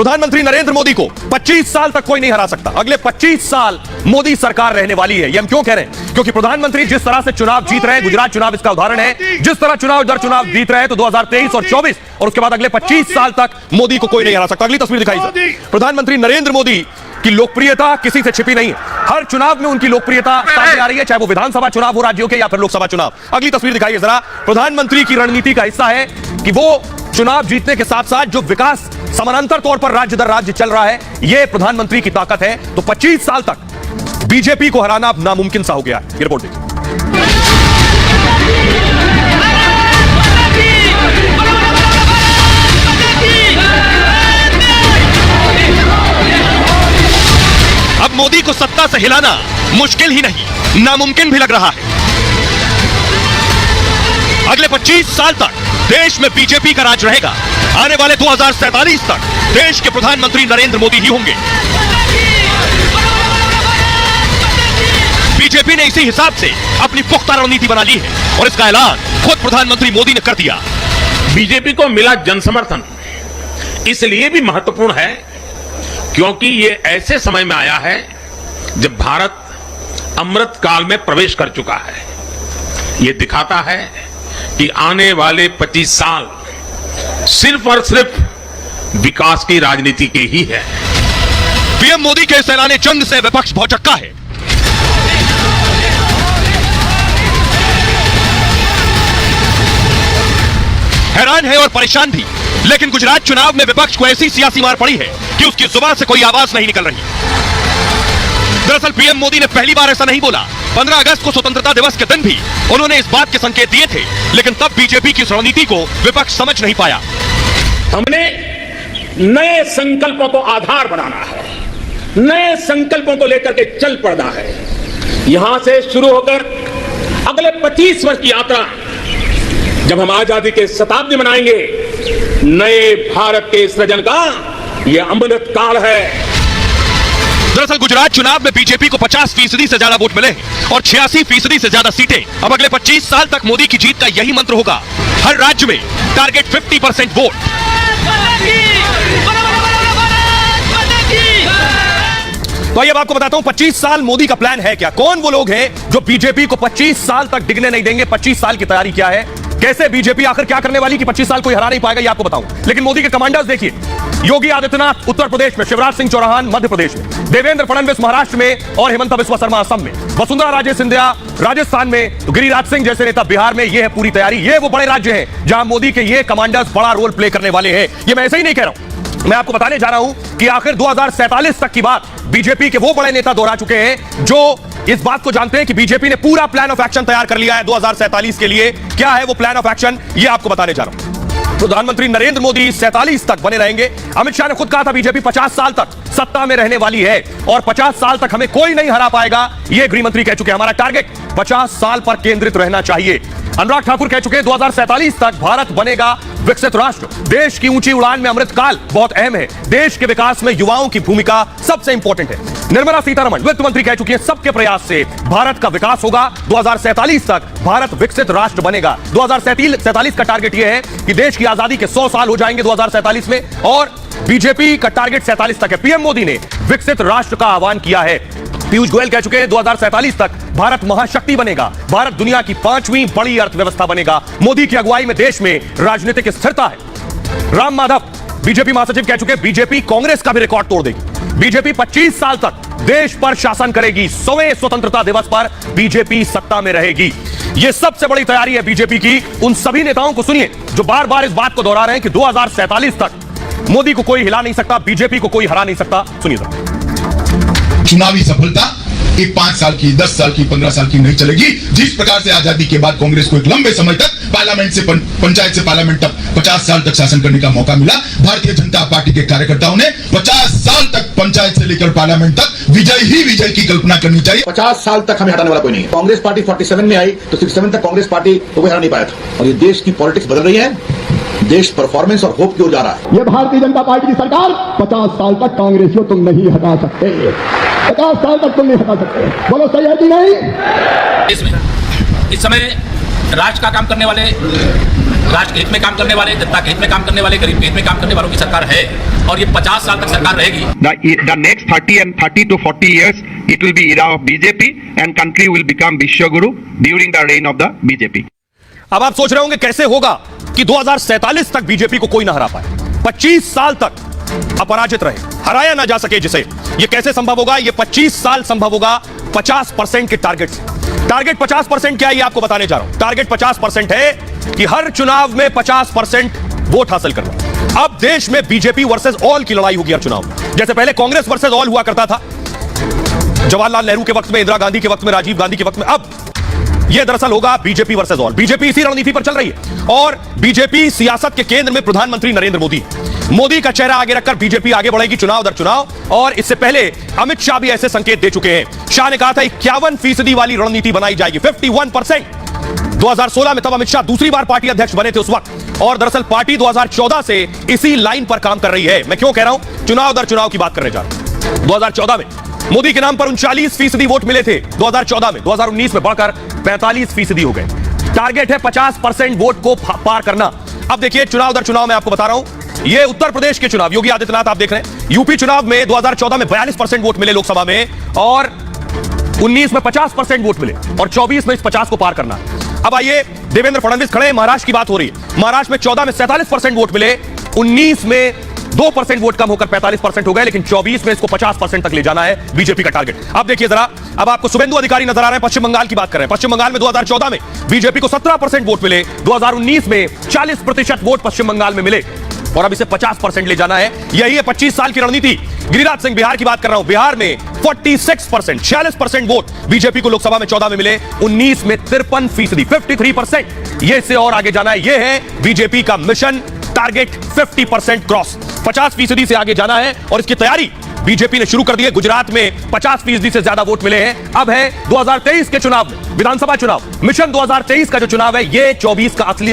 प्रधानमंत्री नरेंद्र मोदी को 25 साल तक कोई नहीं हरा सकता। अगले 25 साल मोदी सरकार रहने वाली है। ये हम क्यों कह रहे हैं? क्योंकि प्रधानमंत्री जिस तरह से चुनाव जीत रहे हैं, गुजरात चुनाव इसका उदाहरण है, जिस तरह चुनाव दर चुनाव जीत रहे हैं, तो 2023 और 24 और उसके बाद अगले 25 साल तक मोदी को कोई नहीं हरा सकता। अगली तस्वीर दिखाई सर। प्रधानमंत्री नरेंद्र मोदी की लोकप्रियता किसी से छिपी नहीं है। हर चुनाव में उनकी लोकप्रियता सामने आ रही है, चाहे वो विधानसभा चुनाव हो राज्यों के या फिर लोकसभा चुनाव। अगली तस्वीर दिखाइए जरा। प्रधानमंत्री की रणनीति का हिस्सा है कि वो चुनाव जीतने के साथ साथ जो विकास समानांतर तौर पर राज्य दर राज्य चल रहा है, यह प्रधानमंत्री की ताकत है। तो 25 साल तक बीजेपी को हराना अब नामुमकिन सा हो गया है। ये रिपोर्ट देखिए। अब मोदी को सत्ता से हिलाना मुश्किल ही नहीं, नामुमकिन भी लग रहा है। अगले 25 साल तक देश में बीजेपी का राज रहेगा। आने वाले 2047 तक देश के प्रधानमंत्री नरेंद्र मोदी ही होंगे। बीजेपी ने इसी हिसाब से अपनी पुख्ता रणनीति बना ली है और इसका ऐलान खुद प्रधानमंत्री मोदी ने कर दिया। बीजेपी को मिला जनसमर्थन इसलिए भी महत्वपूर्ण है क्योंकि ये ऐसे समय में आया है जब भारत अमृत काल में प्रवेश कर चुका है। ये दिखाता है कि आने वाले 25 साल सिर्फ और सिर्फ विकास की राजनीति के ही है। पीएम मोदी के इस ऐलान जंग से विपक्ष भौचक्का है। हैरान है और परेशान भी। लेकिन गुजरात चुनाव में विपक्ष को ऐसी सियासी मार पड़ी है कि उसकी जुबान से कोई आवाज नहीं निकल रही। दरअसल पीएम मोदी ने पहली बार ऐसा नहीं बोला। 15 अगस्त को स्वतंत्रता दिवस के दिन भी उन्होंने इस बात के संकेत दिए थे, लेकिन तब बीजेपी की रणनीति को विपक्ष समझ नहीं पाया। हमने नए संकल्पों को आधार बनाना है, नए संकल्पों को लेकर के चल पड़ना है। यहां से शुरू होकर अगले 25 वर्ष की यात्रा, जब हम आजादी के शताब्दी मनाएंगे, नए भारत के सृजन का यह अमृत काल है। दरअसल गुजरात चुनाव में बीजेपी को 50% से ज्यादा वोट मिले और 86% से ज्यादा सीटें। अब अगले 25 साल तक मोदी की जीत का यही मंत्र होगा। हर राज्य में टारगेट 50% वोट। तो आइए अब आपको बताता हूं 25 साल मोदी का प्लान है क्या। कौन वो लोग हैं जो बीजेपी को 25 साल तक डिगने नहीं देंगे? 25 साल की तैयारी क्या है? कैसे बीजेपी आखिर क्या करने वाली कि 25 साल कोई हरा नहीं पाएगा, ये आपको बताऊं। लेकिन मोदी के कमांडर्स देखिए। योगी आदित्यनाथ उत्तर प्रदेश में, शिवराज सिंह चौहान मध्य प्रदेश में, देवेंद्र फडणवीस महाराष्ट्र में और हिमंता बिस्वा शर्मा असम में, वसुंधरा राजे सिंधिया राजस्थान में, तो गिरिराज सिंह जैसे नेता बिहार में। ये है पूरी तैयारी। ये वो बड़े राज्य हैं जहां मोदी के ये कमांडर्स बड़ा रोल प्ले करने वाले हैं। ये मैं ऐसे ही नहीं कह रहा हूं, मैं आपको बताने जा रहा हूं कि आखिर 2047 तक की बात बीजेपी के वो बड़े नेता दोहरा चुके हैं जो इस बात को जानते हैं कि बीजेपी ने पूरा प्लान ऑफ एक्शन तैयार कर लिया है 2047 के लिए। क्या है वो प्लान ऑफ एक्शन, ये आपको बताने जा रहा हूं। प्रधानमंत्री नरेंद्र मोदी 47 तक बने रहेंगे। अमित शाह ने खुद कहा था बीजेपी 50 साल तक सत्ता में रहने वाली है और 50 साल तक हमें कोई नहीं हरा पाएगा। ये गृह मंत्री कह चुके हैं। हमारा टारगेट 50 साल पर केंद्रित रहना चाहिए। अनुराग ठाकुर कह चुके हैं 2047 तक भारत बनेगा विकसित राष्ट्र। देश की ऊंची उड़ान में अमृत काल बहुत अहम है। देश के विकास में युवाओं की भूमिका सबसे इंपॉर्टेंट है। निर्मला सीतारमण वित्त मंत्री कह चुकी हैं सबके प्रयास से भारत का विकास होगा। 2047 तक भारत विकसित राष्ट्र बनेगा। 2047 का टारगेट यह है कि देश की आजादी के 100 साल हो जाएंगे 2047 में और बीजेपी का टारगेट 47 तक है। पीएम मोदी ने विकसित राष्ट्र का आह्वान किया है। पीयूष गोयल कह चुके हैं 2047 तक भारत महाशक्ति बनेगा। भारत दुनिया की 5वीं बड़ी अर्थव्यवस्था बनेगा। मोदी की अगुवाई में देश में राजनीतिक स्थिरता है। राम माधव बीजेपी महासचिव कह चुके हैं बीजेपी कांग्रेस का भी रिकॉर्ड तोड़ देगी। बीजेपी 25 साल तक देश पर शासन करेगी। 100वें स्वतंत्रता दिवस पर बीजेपी सत्ता में रहेगी। यह सबसे बड़ी तैयारी है बीजेपी की। उन सभी नेताओं को सुनिए जो बार बार इस बात को दोहरा रहे हैं कि 2047 तक मोदी को कोई हिला नहीं सकता, बीजेपी को कोई हरा नहीं सकता। सुनिए जरा। चुनावी सफलता एक 5 साल की, 10 साल की, 15 साल की नहीं चलेगी। जिस प्रकार से आजादी के बाद कांग्रेस को एक लंबे समय तक पार्लियामेंट से पंचायत से पार्लियामेंट तक 50 साल तक शासन करने का मौका मिला, भारतीय जनता पार्टी के कार्यकर्ताओं ने 50 साल तक पंचायत से लेकर पार्लियामेंट तक विजय ही विजय की कल्पना करनी चाहिए। 50 साल तक हमें हटाने वाला कोई नहीं है। कांग्रेस पार्टी 47 में आई तो 67 तक कांग्रेस पार्टी को हरा नहीं पाया था। और ये देश की पॉलिटिक्स बदल रही है, देश परफॉर्मेंस और होप की ओर जा रहा है। ये भारतीय जनता पार्टी की सरकार 50 साल तक कांग्रेसियों तुम नहीं हटा सकते। 50 साल तक तुम नहीं हटा सकते। बोलो सही है कि नहीं? इस समय राष्ट्र का काम करने वाले राष्ट्र के हित में काम करने वाले, जनता के हित में काम करने वाले, गरीब के हित में काम करने वालों की सरकार है और ये 50 साल तक सरकार रहेगी। The next 30 to 40 years, it will be era of BJP and country will become Vishwaguru during the reign of the BJP. अब आप सोच रहे होंगे कैसे होगा कि 2047 तक बीजेपी को कोई ना हरा पाए, 25 साल तक अपराजित रहे, हराया ना जा सके जिसे। यह कैसे संभव होगा? यह 25 साल संभव होगा 50% के टारगेट से। टारगेट 50% क्या है ये आपको बताने जा रहा हूं। टारगेट 50% है कि हर चुनाव में 50% वोट हासिल करना। अब देश में बीजेपी वर्सेस ऑल की लड़ाई होगी हर चुनाव में। जैसे पहले कांग्रेस वर्सेस ऑल हुआ करता था, जवाहरलाल नेहरू के वक्त में, इंदिरा गांधी के वक्त में, राजीव गांधी के वक्त में। अब यह दरअसल होगा बीजेपी वर्सेस ऑल। बीजेपी इसी रणनीति पर चल रही है और बीजेपी सियासत के केंद्र में प्रधानमंत्री नरेंद्र मोदी। मोदी का चेहरा आगे रखकर बीजेपी आगे बढ़ेगी चुनाव दर चुनाव। और इससे पहले अमित शाह भी ऐसे संकेत दे चुके हैं। शाह ने कहा था 51% वाली रणनीति बनाई जाएगी, 51%। 2016 में तब अमित शाह दूसरी बार पार्टी अध्यक्ष बने थे उस वक्त। और दरअसल पार्टी 2014 से इसी लाइन पर काम कर रही है। मैं क्यों कह रहा हूं? चुनाव दर चुनाव की बात करने जा रहा हूं। 2014 में मोदी के नाम पर 39% वोट मिले थे 2014 में, 2019 में बढ़कर 45% हो गए। टारगेट है 50% वोट को पार करना। अब देखिए चुनाव दर चुनाव में आपको बता रहा हूं, ये उत्तर प्रदेश के चुनाव, योगी आदित्यनाथ आप देख रहे हैं। यूपी चुनाव में 2014 में 42% वोट मिले लोकसभा में और 19 में 50% वोट मिले और 24 में इस 50 को पार करना। अब आइए देवेंद्र फडणवीस खड़े हैं, महाराष्ट्र की बात हो रही है। महाराष्ट्र में 14 में 47% वोट मिले, 19 में 2% वोट कम होकर 45% हो गए, लेकिन 24 में इसको 50% तक ले जाना है बीजेपी का टारगेट। अब देखिए जरा, अब आपको शुभेंदु अधिकारी नजर आ रहे हैं, पश्चिम बंगाल की बात कर रहे हैं। पश्चिम बंगाल में 2014 में बीजेपी को 17% वोट मिले, 2019 में 40% वोट पश्चिम बंगाल में मिले और अब इसे 50% ले जाना है। यही है 25 साल की रणनीति। गिरिराज सिंह बिहार की बात कर रहा हूं। बिहार में 46% वोट बीजेपी को लोकसभा में 14 में मिले, 19 में 53%, 53%। ये इससे और आगे जाना है। यह है बीजेपी का मिशन, टारगेट 50% क्रॉस, 50% से आगे जाना है और इसकी तैयारी बीजेपी ने शुरू कर दी है। गुजरात में 50% से ज्यादा वोट मिले हैं। अब है 2023 के चुनाव में, विधानसभा चुनाव, मिशन 2023 का जो चुनाव है, ये 24 का असली